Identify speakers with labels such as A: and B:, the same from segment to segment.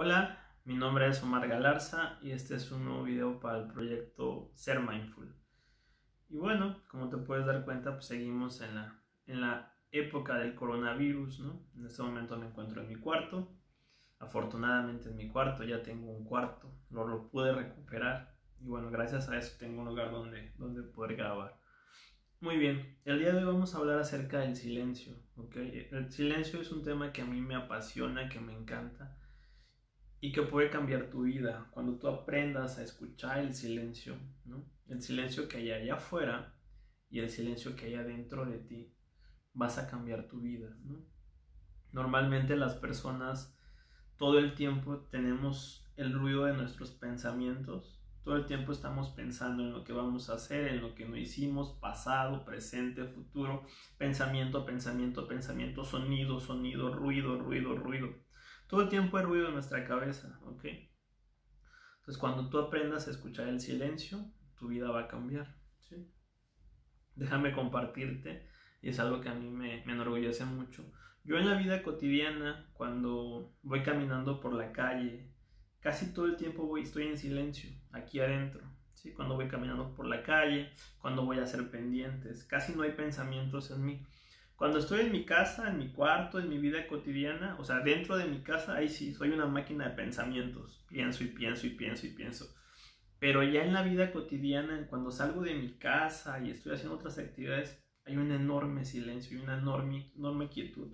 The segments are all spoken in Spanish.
A: Hola, mi nombre es Omar Galarza y este es un nuevo video para el proyecto Ser Mindful. Y bueno, como te puedes dar cuenta, pues seguimos en la época del coronavirus, ¿no? En este momento me encuentro en mi cuarto. Afortunadamente en mi cuarto ya tengo un cuarto, lo pude recuperar. Y bueno, gracias a eso tengo un lugar donde poder grabar. Muy bien, el día de hoy vamos a hablar acerca del silencio, ¿ok? El silencio es un tema que a mí me apasiona, que me encanta y que puede cambiar tu vida cuando tú aprendas a escuchar el silencio, ¿no? El silencio que hay allá afuera y el silencio que hay adentro de ti. Vas a cambiar tu vida, ¿no? Normalmente las personas todo el tiempo tenemos el ruido de nuestros pensamientos. Todo el tiempo estamos pensando en lo que vamos a hacer, en lo que no hicimos, pasado, presente, futuro, pensamiento, pensamiento, pensamiento, sonido, sonido, ruido, ruido, ruido. Todo el tiempo hay ruido en nuestra cabeza, ¿ok? Entonces cuando tú aprendas a escuchar el silencio, tu vida va a cambiar, ¿sí? Déjame compartirte, y es algo que a mí me enorgullece mucho. Yo en la vida cotidiana, cuando voy caminando por la calle, casi todo el tiempo estoy en silencio, aquí adentro, ¿sí? Cuando voy caminando por la calle, cuando voy a hacer pendientes, casi no hay pensamientos en mí. Cuando estoy en mi casa, en mi cuarto, en mi vida cotidiana, o sea, dentro de mi casa, ahí sí, soy una máquina de pensamientos. Pienso y pienso y pienso y pienso. Pero ya en la vida cotidiana, cuando salgo de mi casa y estoy haciendo otras actividades, hay un enorme silencio y una enorme, enorme quietud.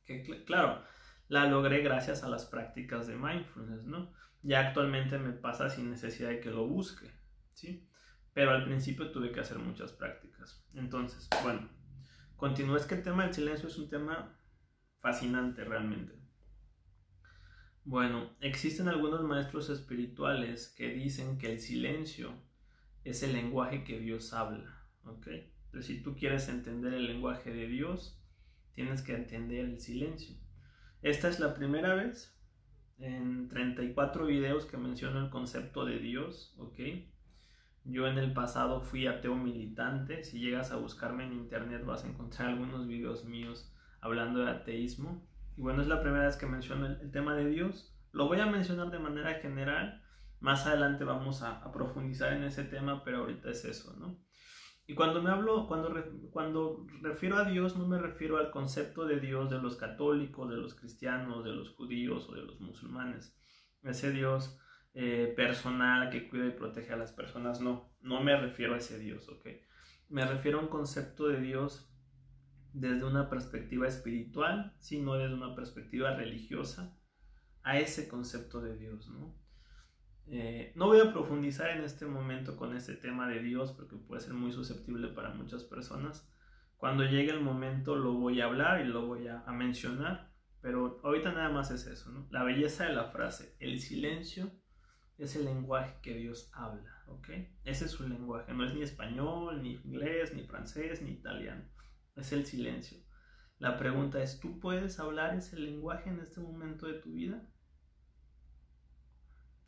A: Que claro, la logré gracias a las prácticas de mindfulness, ¿no? Ya actualmente me pasa sin necesidad de que lo busque, ¿sí? Pero al principio tuve que hacer muchas prácticas. Entonces, bueno, continúo. Es que el tema del silencio es un tema fascinante realmente. Bueno, existen algunos maestros espirituales que dicen que el silencio es el lenguaje que Dios habla, ¿ok? Entonces, si tú quieres entender el lenguaje de Dios, tienes que entender el silencio. Esta es la primera vez en 34 videos que menciono el concepto de Dios, ¿ok? Yo en el pasado fui ateo militante. Si llegas a buscarme en internet vas a encontrar algunos videos míos hablando de ateísmo. Y bueno, es la primera vez que menciono el tema de Dios. Lo voy a mencionar de manera general. Más adelante vamos a profundizar en ese tema, pero ahorita es eso, ¿no? Y cuando refiero a Dios, no me refiero al concepto de Dios de los católicos, de los cristianos, de los judíos o de los musulmanes. Ese Dios personal que cuida y protege a las personas, no me refiero a ese Dios, ¿ok? Me refiero a un concepto de Dios desde una perspectiva espiritual, ¿sí? No desde una perspectiva religiosa, a ese concepto de Dios, ¿no? No voy a profundizar en este momento con este tema de Dios porque puede ser muy susceptible para muchas personas. Cuando llegue el momento lo voy a hablar y lo voy a mencionar, pero ahorita nada más es eso, ¿no? La belleza de la frase, el silencio es el lenguaje que Dios habla, ¿ok? Ese es su lenguaje, no es ni español, ni inglés, ni francés, ni italiano, es el silencio. La pregunta es, ¿tú puedes hablar ese lenguaje en este momento de tu vida?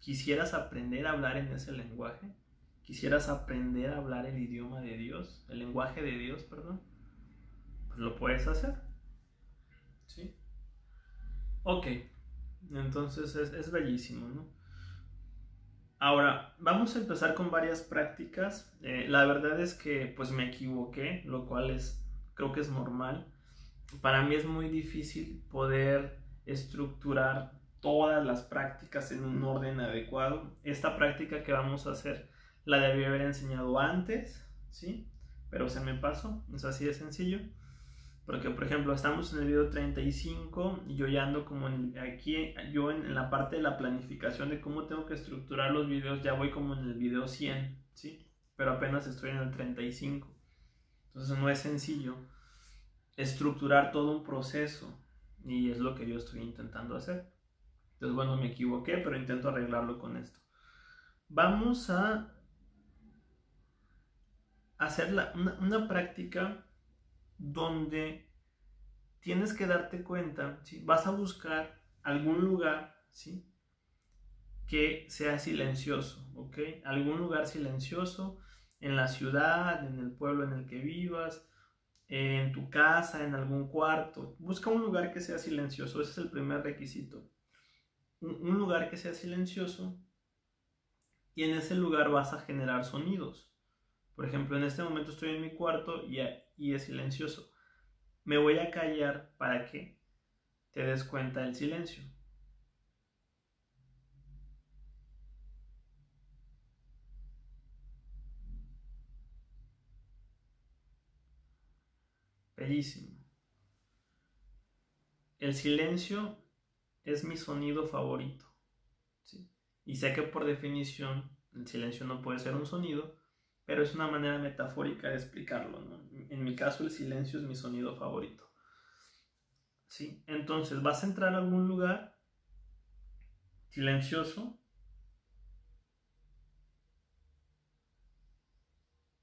A: ¿Quisieras aprender a hablar en ese lenguaje? ¿Quisieras aprender a hablar el idioma de Dios? El lenguaje de Dios, perdón. Pues lo puedes hacer, ¿sí? Ok, entonces es bellísimo, ¿no? Ahora, vamos a empezar con varias prácticas. La verdad es que pues me equivoqué, lo cual creo que es normal. Para mí es muy difícil poder estructurar todas las prácticas en un orden adecuado. Esta práctica que vamos a hacer la debí haber enseñado antes, ¿sí? Pero se me pasó, es así de sencillo. Porque, por ejemplo, estamos en el video 35 y yo ya ando como aquí, yo en la parte de la planificación de cómo tengo que estructurar los videos, ya voy como en el video 100, ¿sí? Pero apenas estoy en el 35. Entonces no es sencillo estructurar todo un proceso y es lo que yo estoy intentando hacer. Entonces, bueno, me equivoqué, pero intento arreglarlo con esto. Vamos a hacer una práctica donde tienes que darte cuenta, ¿sí? Vas a buscar algún lugar, ¿sí? Que sea silencioso, ¿ok? Algún lugar silencioso en la ciudad, en el pueblo en el que vivas, en tu casa, en algún cuarto. Busca un lugar que sea silencioso, ese es el primer requisito. un lugar que sea silencioso y en ese lugar vas a generar sonidos. Por ejemplo, en este momento estoy en mi cuarto y es silencioso. Me voy a callar para que te des cuenta del silencio. Bellísimo. El silencio es mi sonido favorito, ¿sí? Y sé que por definición el silencio no puede ser un sonido, pero es una manera metafórica de explicarlo, ¿no? En mi caso el silencio es mi sonido favorito, ¿sí? Entonces vas a entrar a algún lugar silencioso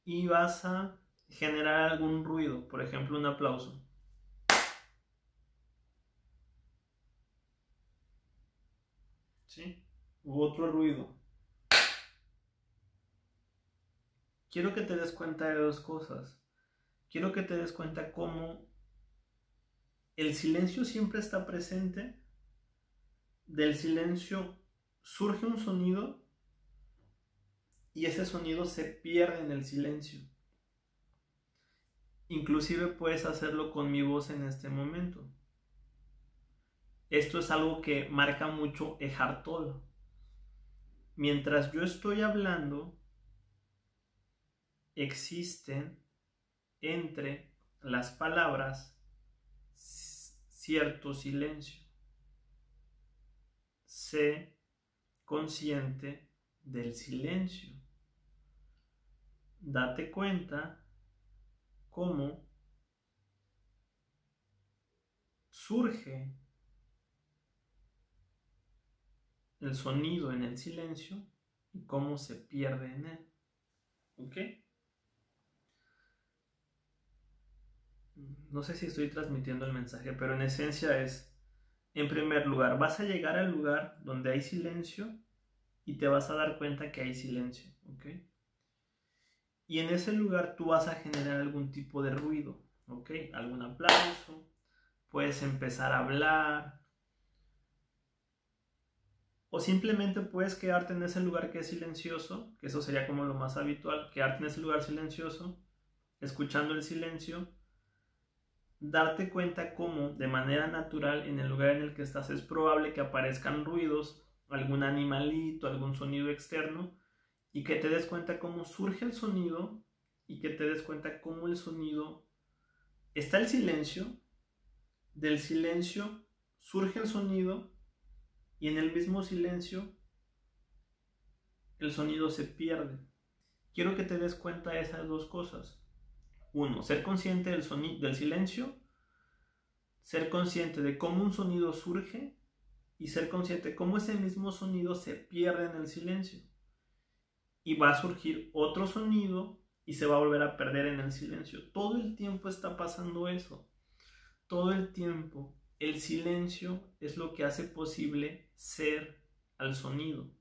A: y vas a generar algún ruido, por ejemplo un aplauso. ¿Sí? U otro ruido. Quiero que te des cuenta de dos cosas. Quiero que te des cuenta cómo el silencio siempre está presente. Del silencio surge un sonido y ese sonido se pierde en el silencio. Inclusive puedes hacerlo con mi voz en este momento. Esto es algo que marca mucho Eckhart Tolle. Mientras yo estoy hablando, existen entre las palabras cierto silencio. Sé consciente del silencio. Date cuenta cómo surge el sonido en el silencio y cómo se pierde en él. ¿Ok? No sé si estoy transmitiendo el mensaje, pero en esencia es, en primer lugar, vas a llegar al lugar donde hay silencio y te vas a dar cuenta que hay silencio, ¿ok? Y en ese lugar tú vas a generar algún tipo de ruido, ¿ok? Algún aplauso, puedes empezar a hablar, o simplemente puedes quedarte en ese lugar que es silencioso, que eso sería como lo más habitual, quedarte en ese lugar silencioso, escuchando el silencio, darte cuenta cómo de manera natural en el lugar en el que estás es probable que aparezcan ruidos, algún animalito, algún sonido externo, y que te des cuenta cómo surge el sonido y que te des cuenta cómo el sonido está el silencio, del silencio surge el sonido y en el mismo silencio el sonido se pierde. Quiero que te des cuenta de esas dos cosas. Uno, ser consciente del silencio, ser consciente de cómo un sonido surge y ser consciente de cómo ese mismo sonido se pierde en el silencio. Y va a surgir otro sonido y se va a volver a perder en el silencio. Todo el tiempo está pasando eso. Todo el tiempo. El silencio es lo que hace posible ser al sonido.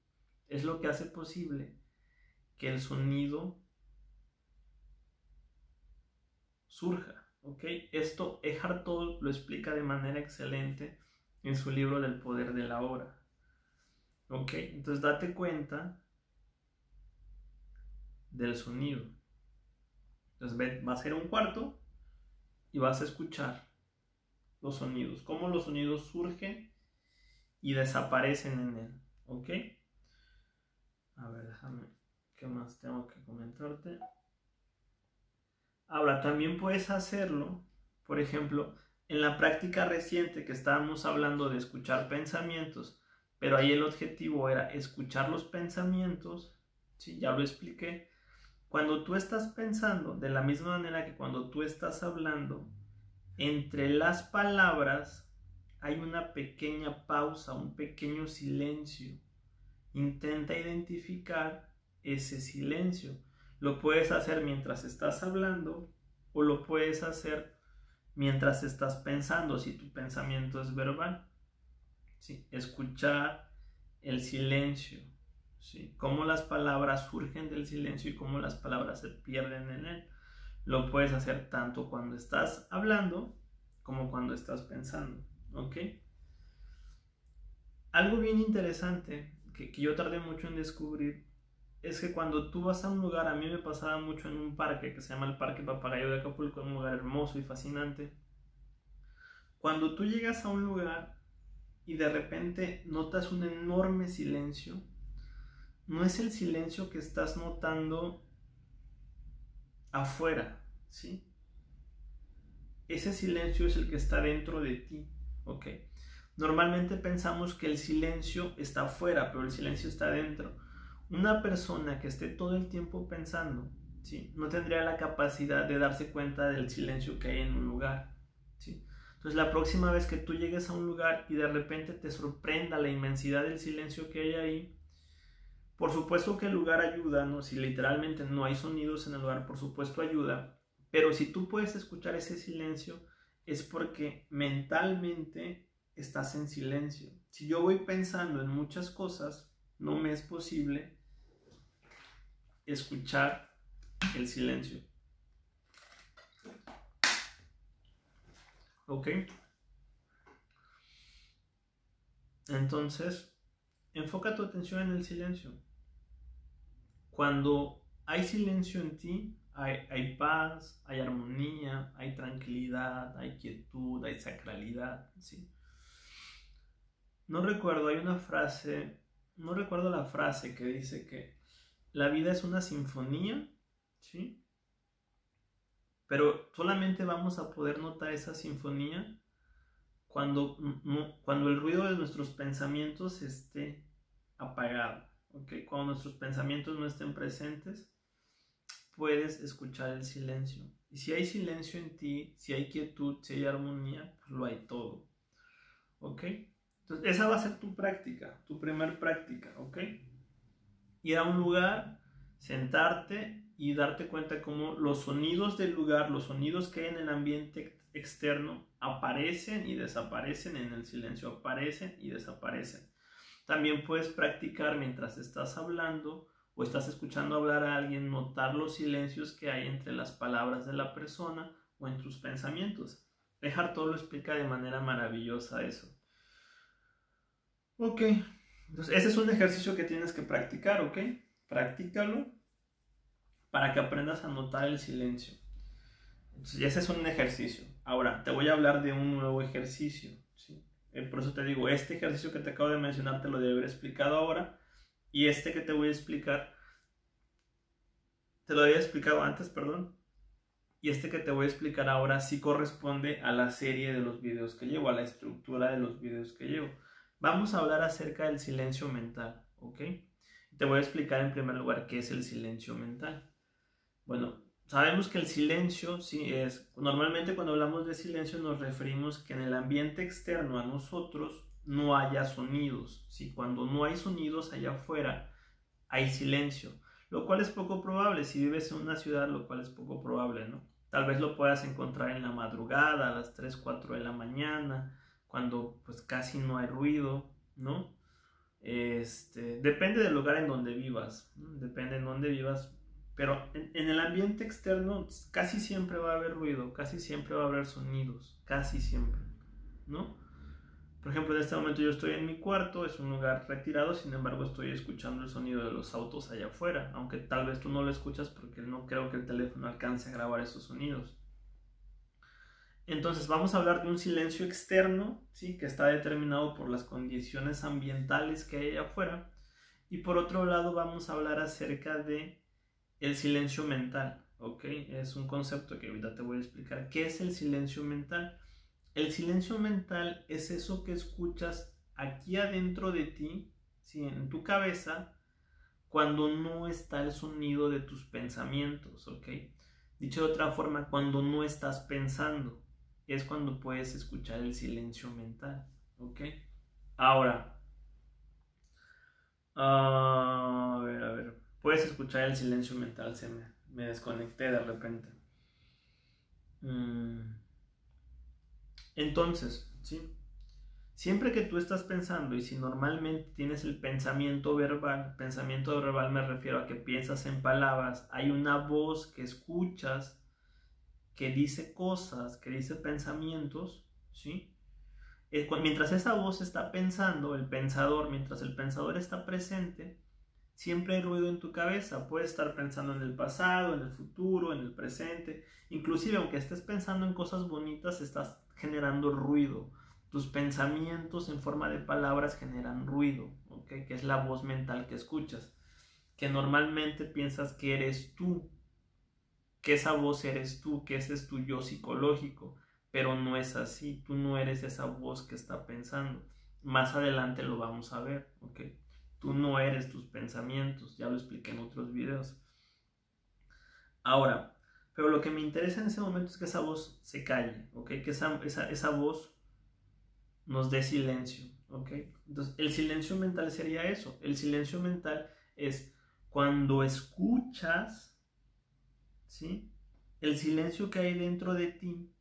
A: Es lo que hace posible que el sonido surja. ¿Ok? Esto Eckhart Tolle lo explica de manera excelente en su libro del poder de la hora. ¿Ok? Entonces date cuenta del sonido. Entonces vas a ir a un cuarto y vas a escuchar los sonidos, cómo los sonidos surgen y desaparecen en él. ¿Ok? A ver, déjame, ¿qué más tengo que comentarte? Ahora, también puedes hacerlo, por ejemplo, en la práctica reciente que estábamos hablando de escuchar pensamientos, pero ahí el objetivo era escuchar los pensamientos, ¿sí? Ya lo expliqué. Cuando tú estás pensando, de la misma manera que cuando tú estás hablando, entre las palabras hay una pequeña pausa, un pequeño silencio. Intenta identificar ese silencio. Lo puedes hacer mientras estás hablando o lo puedes hacer mientras estás pensando, si tu pensamiento es verbal. ¿Sí? Escuchar el silencio, ¿sí? Cómo las palabras surgen del silencio y cómo las palabras se pierden en él. Lo puedes hacer tanto cuando estás hablando como cuando estás pensando, ¿ok? algo bien interesante que yo tardé mucho en descubrir es que cuando tú vas a un lugar, a mí me pasaba mucho en un parque que se llama el Parque Papagayo de Acapulco, un lugar hermoso y fascinante. Cuando tú llegas a un lugar y de repente notas un enorme silencio, no es el silencio que estás notando afuera, ¿sí? Ese silencio es el que está dentro de ti, ¿ok? Normalmente pensamos que el silencio está afuera, pero el silencio está dentro. Una persona que esté todo el tiempo pensando, ¿sí?, no tendría la capacidad de darse cuenta del silencio que hay en un lugar, ¿sí? Entonces la próxima vez que tú llegues a un lugar y de repente te sorprenda la inmensidad del silencio que hay ahí, por supuesto que el lugar ayuda, ¿no? Si literalmente no hay sonidos en el lugar, por supuesto ayuda, pero si tú puedes escuchar ese silencio es porque mentalmente estás en silencio. Si yo voy pensando en muchas cosas, no me es posible escuchar el silencio. ¿Ok? Entonces, enfoca tu atención en el silencio. Cuando hay silencio en ti, hay paz, hay armonía, hay tranquilidad, hay quietud, hay sacralidad, ¿sí? No recuerdo, hay una frase, no recuerdo la frase que dice que la vida es una sinfonía, ¿sí? Pero solamente vamos a poder notar esa sinfonía cuando el ruido de nuestros pensamientos esté apagado, ¿ok? Cuando nuestros pensamientos no estén presentes, puedes escuchar el silencio. Y si hay silencio en ti, si hay quietud, si hay armonía, pues lo hay todo, ¿ok? Entonces esa va a ser tu práctica, tu primer práctica, ¿ok? Ir a un lugar, sentarte y darte cuenta cómo los sonidos del lugar, los sonidos que hay en el ambiente externo aparecen y desaparecen en el silencio, aparecen y desaparecen. También puedes practicar mientras estás hablando o estás escuchando hablar a alguien, notar los silencios que hay entre las palabras de la persona o en tus pensamientos. Eckhart Tolle lo explica de manera maravillosa eso. Ok, entonces ese es un ejercicio que tienes que practicar, ¿ok? Practícalo para que aprendas a notar el silencio. Entonces ese es un ejercicio. Ahora, te voy a hablar de un nuevo ejercicio, ¿sí? Por eso te digo, este ejercicio que te acabo de mencionar te lo debe haber explicado ahora, y este que te voy a explicar, te lo había explicado antes, perdón, y este que te voy a explicar ahora sí corresponde a la serie de los videos que llevo, a la estructura de los videos que llevo. Vamos a hablar acerca del silencio mental, ¿ok? Te voy a explicar en primer lugar qué es el silencio mental. Bueno, sabemos que el silencio, sí, normalmente cuando hablamos de silencio nos referimos que en el ambiente externo a nosotros no haya sonidos, ¿sí? Cuando no hay sonidos allá afuera, hay silencio, lo cual es poco probable si vives en una ciudad, lo cual es poco probable, ¿no? Tal vez lo puedas encontrar en la madrugada, a las 3, 4 de la mañana, cuando pues casi no hay ruido, ¿no? Depende del lugar en donde vivas, ¿no? Depende en donde vivas, pero en el ambiente externo casi siempre va a haber ruido, casi siempre va a haber sonidos, casi siempre, ¿no? Por ejemplo, en este momento yo estoy en mi cuarto, es un lugar retirado, sin embargo estoy escuchando el sonido de los autos allá afuera, aunque tal vez tú no lo escuchas porque no creo que el teléfono alcance a grabar esos sonidos. Entonces vamos a hablar de un silencio externo, ¿sí?, que está determinado por las condiciones ambientales que hay allá afuera, y por otro lado vamos a hablar acerca de el silencio mental, ¿ok? Es un concepto que ahorita te voy a explicar. ¿Qué es el silencio mental? El silencio mental es eso que escuchas aquí adentro de ti, ¿sí?, en tu cabeza, cuando no está el sonido de tus pensamientos, ¿ok? Dicho de otra forma, cuando no estás pensando, es cuando puedes escuchar el silencio mental, ¿ok? Ahora, a ver, puedes escuchar el silencio mental, me desconecté de repente. Entonces, ¿sí?, siempre que tú estás pensando, y si normalmente tienes el pensamiento verbal me refiero a que piensas en palabras, hay una voz que escuchas, que dice cosas, que dice pensamientos, ¿sí? Mientras esa voz está pensando, el pensador, mientras el pensador está presente, siempre hay ruido en tu cabeza. Puedes estar pensando en el pasado, en el futuro, en el presente. Inclusive, aunque estés pensando en cosas bonitas, estás generando ruido. Tus pensamientos en forma de palabras generan ruido, ¿ok? Que es la voz mental que escuchas. Que normalmente piensas que eres tú, que esa voz eres tú, que ese es tu yo psicológico. Pero no es así. Tú no eres esa voz que está pensando. Más adelante lo vamos a ver, ¿ok? Tú no eres tus pensamientos, ya lo expliqué en otros videos. Ahora, pero lo que me interesa en ese momento es que esa voz se calle, ¿ok? Que esa voz nos dé silencio, ¿ok? Entonces, el silencio mental sería eso. El silencio mental es cuando escuchas, ¿sí? El silencio que hay dentro de ti,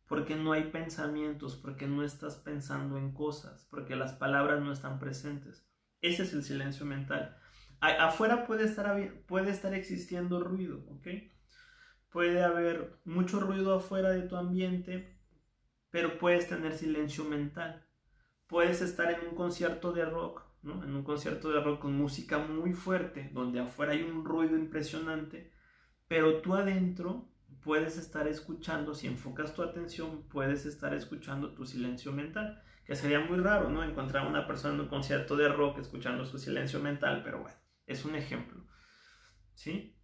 A: porque no hay pensamientos, porque no estás pensando en cosas, porque las palabras no están presentes. Ese es el silencio mental. Afuera puede estar existiendo ruido, ¿ok? Puede haber mucho ruido afuera de tu ambiente, pero puedes tener silencio mental. Puedes estar en un concierto de rock, ¿no? En un concierto de rock con música muy fuerte, donde afuera hay un ruido impresionante, pero tú adentro puedes estar escuchando, si enfocas tu atención, puedes estar escuchando tu silencio mental, que sería muy raro, ¿no? Encontrar a una persona en un concierto de rock escuchando su silencio mental, pero bueno, es un ejemplo, ¿sí?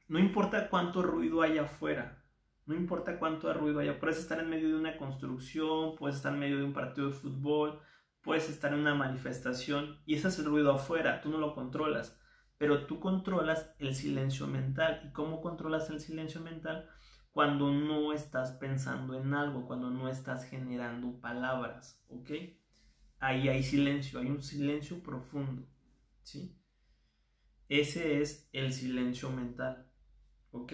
A: No importa cuánto ruido haya afuera, no importa cuánto ruido haya, puedes estar en medio de una construcción, puedes estar en medio de un partido de fútbol, puedes estar en una manifestación y ese es el ruido afuera, tú no lo controlas, pero tú controlas el silencio mental. ¿Y cómo controlas el silencio mental? Cuando no estás pensando en algo, cuando no estás generando palabras, ¿ok? Ahí hay silencio, hay un silencio profundo, ¿sí? Ese es el silencio mental, ¿ok?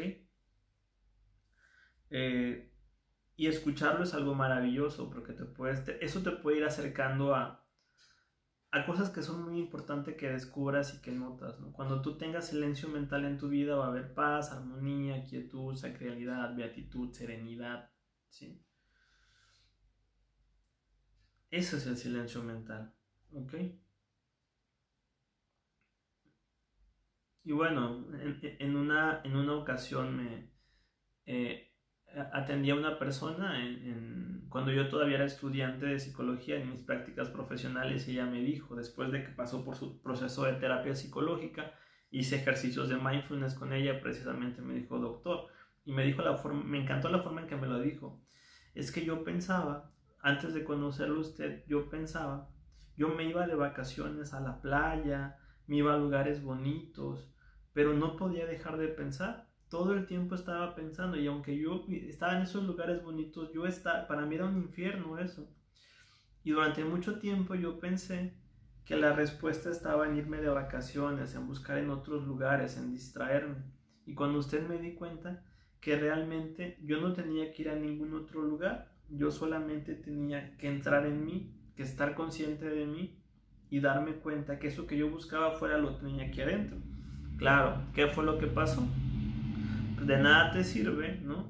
A: Y escucharlo es algo maravilloso porque eso te puede ir acercando a cosas que son muy importantes que descubras y que notas, ¿no? Cuando tú tengas silencio mental en tu vida va a haber paz, armonía, quietud, sacralidad, beatitud, serenidad, ¿sí? Ese es el silencio mental, ¿ok? Y bueno, en una ocasión eh, atendí a una persona cuando yo todavía era estudiante de psicología en mis prácticas profesionales y ella me dijo, después de que pasó por su proceso de terapia psicológica, hice ejercicios de mindfulness con ella, precisamente me dijo, doctor, y me dijo me encantó la forma en que me lo dijo, es que yo pensaba, antes de conocerlo usted, yo me iba de vacaciones a la playa, me iba a lugares bonitos, pero no podía dejar de pensar. Todo el tiempo estaba pensando y aunque yo estaba en esos lugares bonitos, para mí era un infierno eso. Y durante mucho tiempo yo pensé que la respuesta estaba en irme de vacaciones, en buscar en otros lugares, en distraerme. Y cuando usted me di cuenta que realmente yo no tenía que ir a ningún otro lugar, yo solamente tenía que entrar en mí, que estar consciente de mí y darme cuenta que eso que yo buscaba afuera lo tenía aquí adentro. Claro, ¿qué fue lo que pasó? De nada te sirve, ¿no?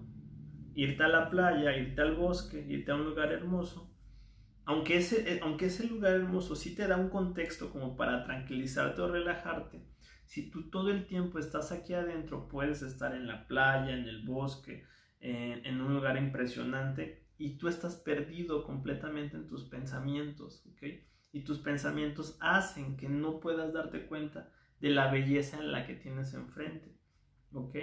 A: Irte a la playa, irte al bosque, irte a un lugar hermoso. Aunque ese lugar hermoso sí te da un contexto como para tranquilizarte o relajarte, si tú todo el tiempo estás aquí adentro, puedes estar en la playa, en el bosque, en un lugar impresionante y tú estás perdido completamente en tus pensamientos, ¿ok? Y tus pensamientos hacen que no puedas darte cuenta de la belleza en la que tienes enfrente, ¿ok?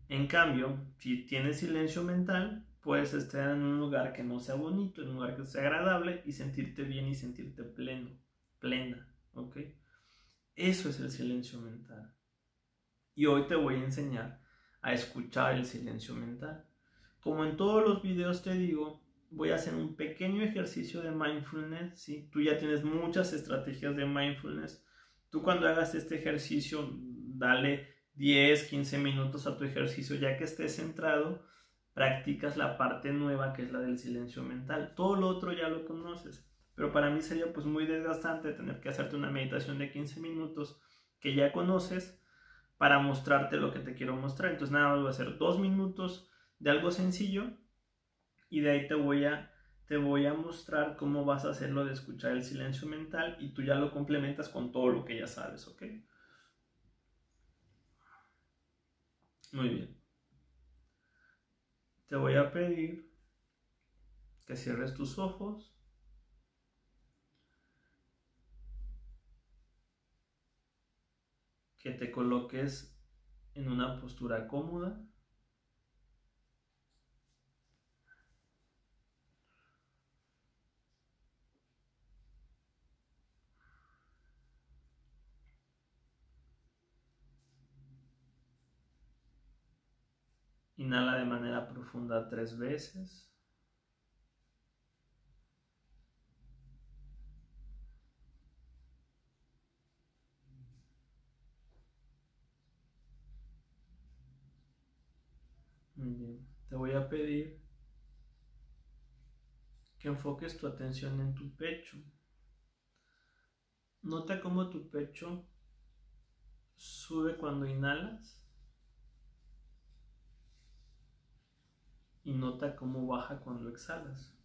A: En cambio, si tienes silencio mental, puedes estar en un lugar que no sea bonito, en un lugar que sea agradable y sentirte bien y sentirte pleno, plena, ¿ok? Eso es el silencio mental. Y hoy te voy a enseñar a escuchar el silencio mental. Como en todos los videos te digo, voy a hacer un pequeño ejercicio de mindfulness, ¿sí? Tú ya tienes muchas estrategias de mindfulness. Tú cuando hagas este ejercicio, dale 10, 15 minutos a tu ejercicio, ya que estés centrado, practicas la parte nueva que es la del silencio mental. Todo lo otro ya lo conoces, pero para mí sería pues muy desgastante tener que hacerte una meditación de 15 minutos que ya conoces para mostrarte lo que te quiero mostrar. Entonces nada más voy a hacer 2 minutos de algo sencillo y de ahí te voy a mostrar cómo vas a hacerlo de escuchar el silencio mental y tú ya lo complementas con todo lo que ya sabes, ¿ok? Muy bien. Te voy a pedir que cierres tus ojos, que te coloques en una postura cómoda. Inhala de manera profunda 3 veces. Muy bien. Te voy a pedir que enfoques tu atención en tu pecho. Nota cómo tu pecho sube cuando inhalas y nota cómo baja cuando exhalas.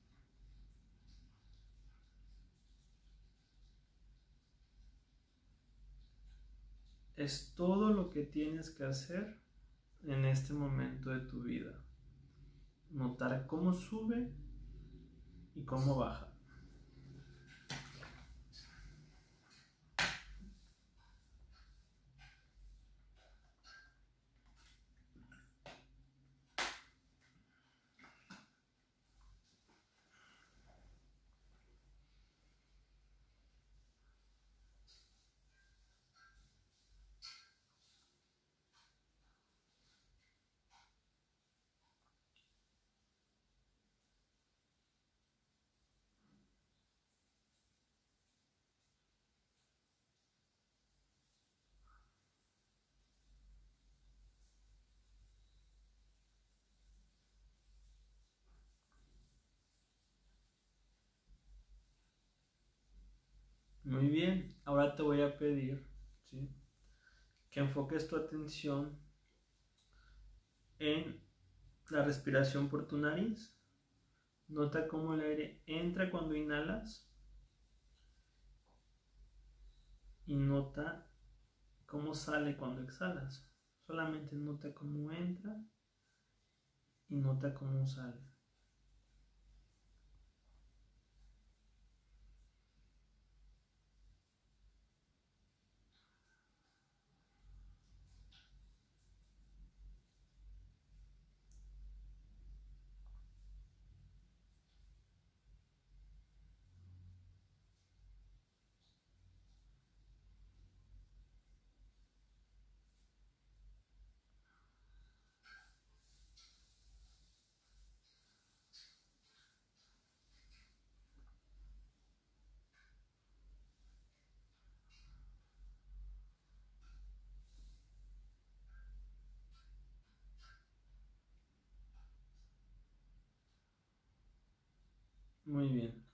A: Es todo lo que tienes que hacer en este momento de tu vida. Notar cómo sube y cómo baja. Muy bien, ahora te voy a pedir, ¿sí?, que enfoques tu atención en la respiración por tu nariz. Nota cómo el aire entra cuando inhalas y nota cómo sale cuando exhalas. Solamente nota cómo entra y nota cómo sale. Muy bien.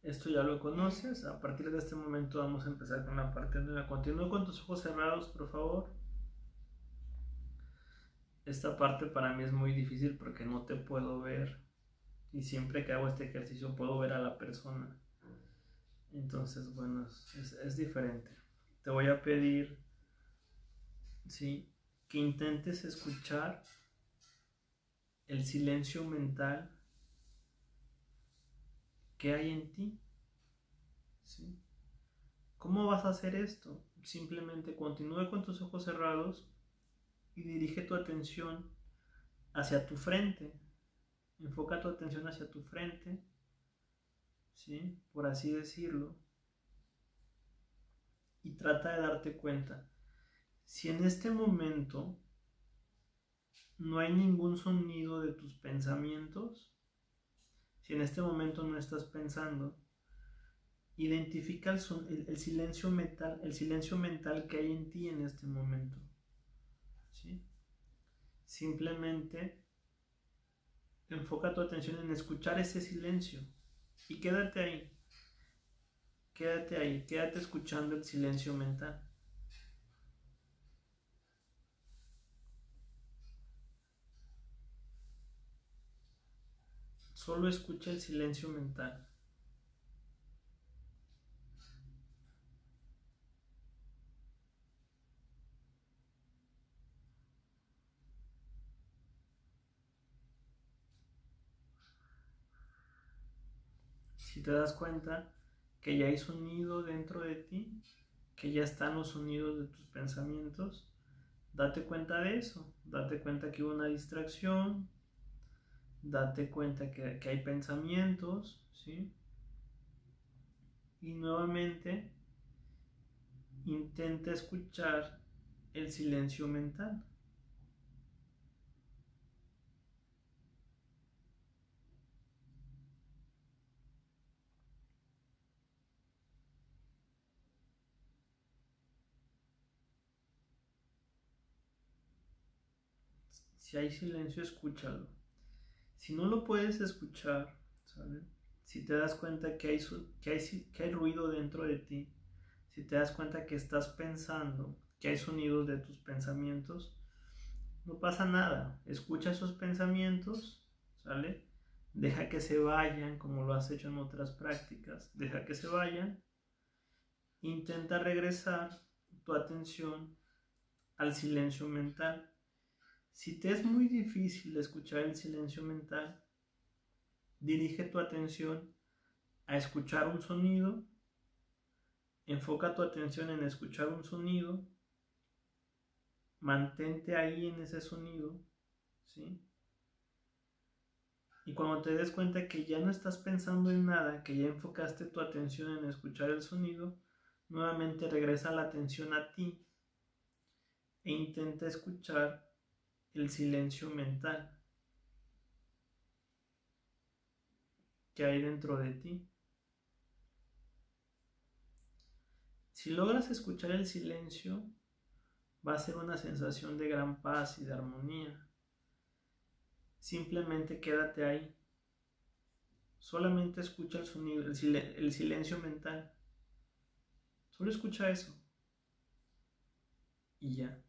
A: Esto ya lo conoces. A partir de este momento vamos a empezar con la parte nueva. Continúa con tus ojos cerrados, por favor. Esta parte para mí es muy difícil porque no te puedo ver. Y siempre que hago este ejercicio puedo ver a la persona. Entonces, bueno, es diferente. Te voy a pedir, ¿sí?, que intentes escuchar el silencio mental que hay en ti, ¿sí? ¿Cómo vas a hacer esto? Simplemente continúa con tus ojos cerrados y dirige tu atención hacia tu frente. Enfoca tu atención hacia tu frente, ¿sí?, por así decirlo, y trata de darte cuenta. Si en este momento no hay ningún sonido de tus pensamientos, si en este momento no estás pensando, identifica el silencio mental que hay en ti en este momento, ¿sí? Simplemente enfoca tu atención en escuchar ese silencio y quédate ahí, quédate escuchando el silencio mental. Solo escucha el silencio mental. Si te das cuenta que ya hay sonido dentro de ti, que ya están los sonidos de tus pensamientos, date cuenta de eso, date cuenta que hubo una distracción, date cuenta que hay pensamientos, ¿sí? Y nuevamente intenta escuchar el silencio mental. Si hay silencio, escúchalo. Si no lo puedes escuchar, ¿sabes? Si te das cuenta que hay ruido dentro de ti, si te das cuenta que estás pensando, que hay sonidos de tus pensamientos, no pasa nada. Escucha esos pensamientos, ¿sale? Deja que se vayan como lo has hecho en otras prácticas. Deja que se vayan. Intenta regresar tu atención al silencio mental. Si te es muy difícil escuchar el silencio mental, dirige tu atención a escuchar un sonido, enfoca tu atención en escuchar un sonido, mantente ahí en ese sonido, ¿sí? Y cuando te des cuenta que ya no estás pensando en nada, que ya enfocaste tu atención en escuchar el sonido, nuevamente regresa la atención a ti e intenta escuchar el silencio mental que hay dentro de ti. Si logras escuchar el silencio, va a ser una sensación de gran paz y de armonía. Simplemente quédate ahí. Solamente escucha el sonido, el silencio mental. Solo escucha eso. Y ya.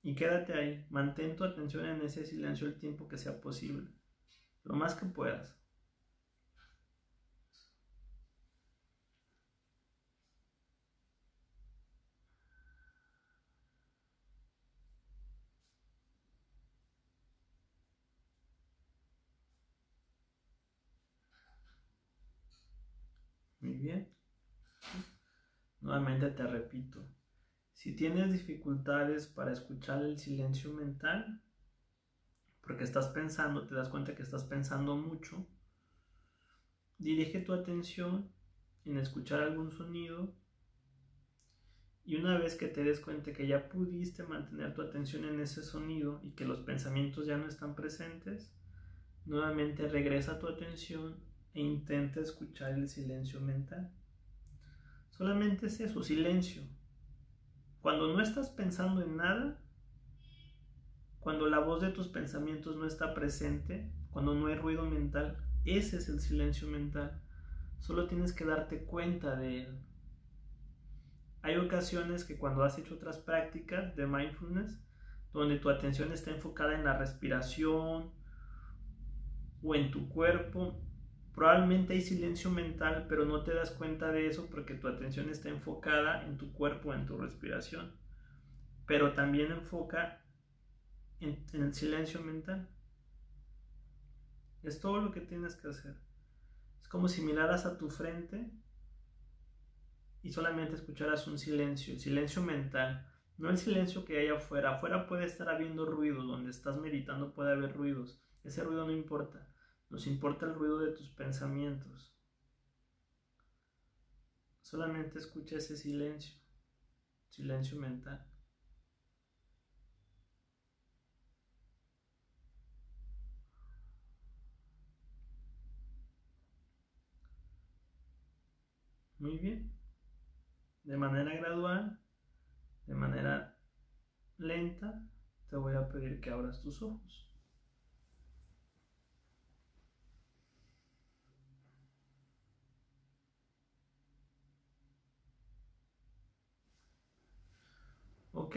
A: Y quédate ahí. Mantén tu atención en ese silencio el tiempo que sea posible. Lo más que puedas. Muy bien. Nuevamente te repito. Si tienes dificultades para escuchar el silencio mental, porque estás pensando, te das cuenta que estás pensando mucho, dirige tu atención en escuchar algún sonido y una vez que te des cuenta que ya pudiste mantener tu atención en ese sonido y que los pensamientos ya no están presentes, nuevamente regresa tu atención e intenta escuchar el silencio mental. Solamente es eso, silencio. Cuando no estás pensando en nada, cuando la voz de tus pensamientos no está presente, cuando no hay ruido mental, ese es el silencio mental. Solo tienes que darte cuenta de él. Hay ocasiones que cuando has hecho otras prácticas de mindfulness, donde tu atención está enfocada en la respiración o en tu cuerpo, probablemente hay silencio mental, pero no te das cuenta de eso porque tu atención está enfocada en tu cuerpo, en tu respiración. Pero también enfoca en el silencio mental. Es todo lo que tienes que hacer. Es como si miraras a tu frente y solamente escucharas un silencio, el silencio mental, no el silencio que hay afuera. Afuera puede estar habiendo ruido, donde estás meditando puede haber ruidos. Ese ruido no importa, nos importa el ruido de tus pensamientos. Solamente escucha ese silencio, silencio mental. Muy bien. De manera gradual, de manera lenta, te voy a pedir que abras tus ojos. Ok,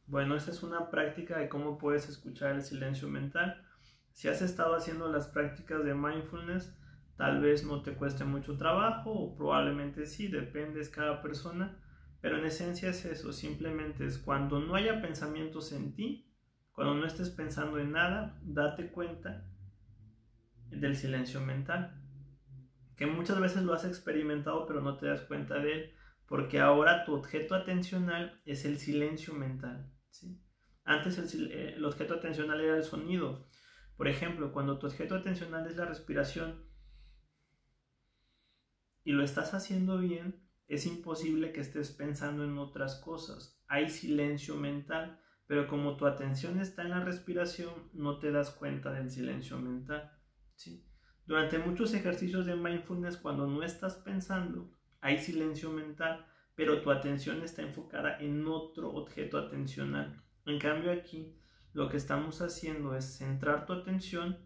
A: bueno, esta es una práctica de cómo puedes escuchar el silencio mental. Si has estado haciendo las prácticas de mindfulness, tal vez no te cueste mucho trabajo o probablemente sí, depende de cada persona, pero en esencia es eso, simplemente es cuando no haya pensamientos en ti, cuando no estés pensando en nada, date cuenta del silencio mental, que muchas veces lo has experimentado pero no te das cuenta de él, porque ahora tu objeto atencional es el silencio mental, ¿sí? Antes el objeto atencional era el sonido. Por ejemplo, cuando tu objeto atencional es la respiración y lo estás haciendo bien, es imposible que estés pensando en otras cosas. Hay silencio mental, pero como tu atención está en la respiración, no te das cuenta del silencio mental, ¿sí? Durante muchos ejercicios de mindfulness, cuando no estás pensando, hay silencio mental, pero tu atención está enfocada en otro objeto atencional. En cambio aquí, lo que estamos haciendo es centrar tu atención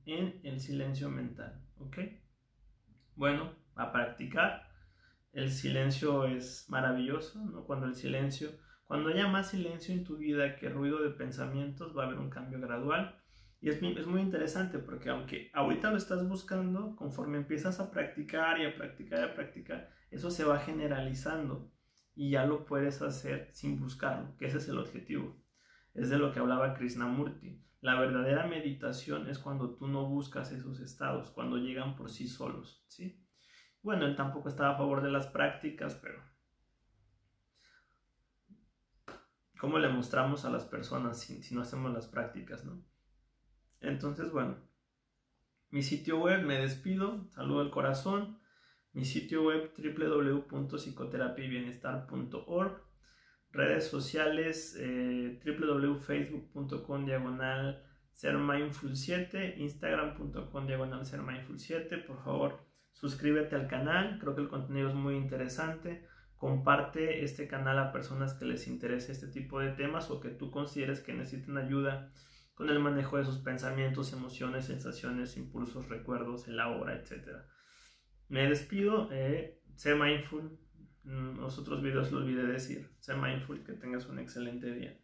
A: en el silencio mental, ¿ok? Bueno, a practicar. El silencio es maravilloso, ¿no? Cuando haya más silencio en tu vida que ruido de pensamientos, va a haber un cambio gradual. Y es muy interesante porque aunque ahorita lo estás buscando, conforme empiezas a practicar y a practicar y a practicar, eso se va generalizando y ya lo puedes hacer sin buscarlo, que ese es el objetivo. Es de lo que hablaba Krishnamurti. La verdadera meditación es cuando tú no buscas esos estados, cuando llegan por sí solos, ¿sí? Bueno, él tampoco estaba a favor de las prácticas, pero ¿cómo le mostramos a las personas si no hacemos las prácticas, no? Entonces, bueno, mi sitio web, me despido, saludo al corazón, mi sitio web www.psicoterapiabienestar.org, redes sociales www.facebook.com/sermindful7, instagram.com/sermindful7. Por favor, suscríbete al canal, creo que el contenido es muy interesante. Comparte este canal a personas que les interese este tipo de temas o que tú consideres que necesitan ayuda con el manejo de sus pensamientos, emociones, sensaciones, impulsos, recuerdos, el ahora, etc. Me despido, sé mindful. Los otros videos lo olvidé decir. Sé mindful, que tengas un excelente día.